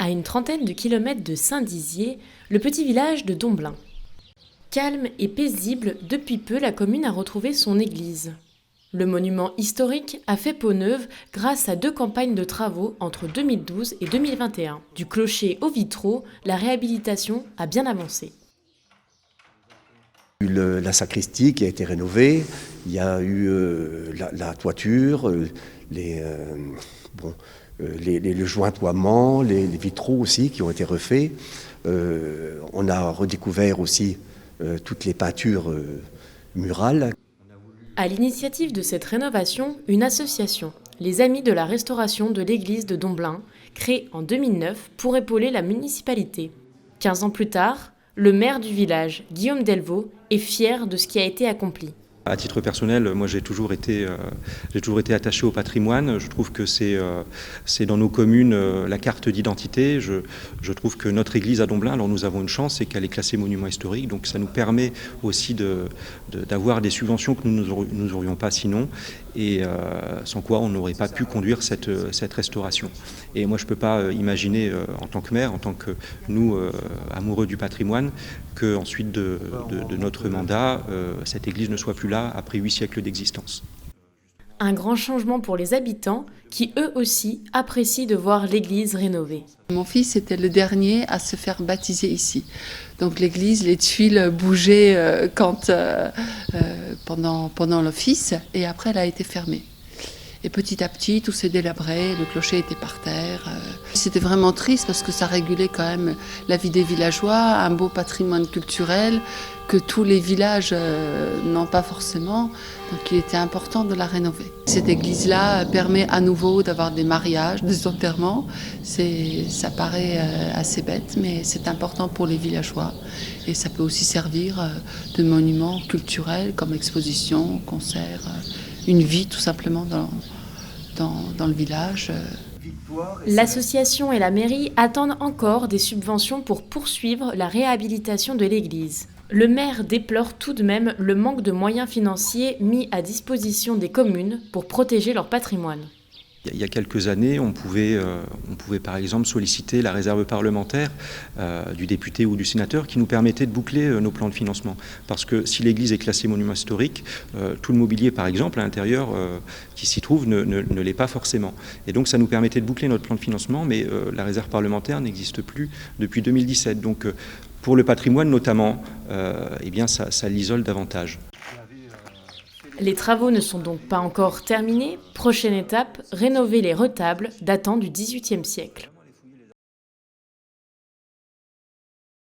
À une trentaine de kilomètres de Saint-Dizier, le petit village de Domblin. Calme et paisible, depuis peu la commune a retrouvé son église. Le monument historique a fait peau neuve grâce à 2 campagnes de travaux entre 2012 et 2021. Du clocher aux vitraux, la réhabilitation a bien avancé. La sacristie qui a été rénovée, il y a eu la toiture, le jointoiement, les vitraux aussi qui ont été refaits. On a redécouvert aussi toutes les peintures murales. À l'initiative de cette rénovation, une association, les Amis de la Restauration de l'église de Domblin, créée en 2009 pour épauler la municipalité. 15 ans plus tard, le maire du village, Guillaume Delvaux, est fier de ce qui a été accompli. À titre personnel, moi j'ai toujours été attaché au patrimoine. Je trouve que c'est dans nos communes la carte d'identité. Je trouve que notre église à Domblin, alors nous avons une chance, c'est qu'elle est classée monument historique, donc ça nous permet aussi d'avoir des subventions que nous n'aurions pas sinon, et sans quoi on n'aurait pas pu conduire cette restauration. Et moi je ne peux pas imaginer en tant que maire, en tant que nous amoureux du patrimoine, qu'ensuite de notre mandat, cette église ne soit plus là après 8 siècles d'existence. Un grand changement pour les habitants qui, eux aussi, apprécient de voir l'église rénovée. Mon fils était le dernier à se faire baptiser ici. Donc l'église, les tuiles bougeaient pendant l'office et après elle a été fermée. Et petit à petit, tout s'est délabré, le clocher était par terre. C'était vraiment triste parce que ça régulait quand même la vie des villageois, un beau patrimoine culturel que tous les villages n'ont pas forcément. Donc il était important de la rénover. Cette église-là permet à nouveau d'avoir des mariages, des enterrements. Ça paraît assez bête, mais c'est important pour les villageois. Et ça peut aussi servir de monument culturel comme exposition, concert, une vie tout simplement dans le village. L'association et la mairie attendent encore des subventions pour poursuivre la réhabilitation de l'église. Le maire déplore tout de même le manque de moyens financiers mis à disposition des communes pour protéger leur patrimoine. Il y a quelques années, on pouvait par exemple solliciter la réserve parlementaire du député ou du sénateur qui nous permettait de boucler nos plans de financement. Parce que si l'église est classée monument historique, tout le mobilier par exemple à l'intérieur qui s'y trouve ne l'est pas forcément. Et donc ça nous permettait de boucler notre plan de financement, mais la réserve parlementaire n'existe plus depuis 2017. Donc pour le patrimoine notamment, eh bien ça l'isole davantage. Les travaux ne sont donc pas encore terminés. Prochaine étape, rénover les retables datant du XVIIIe siècle.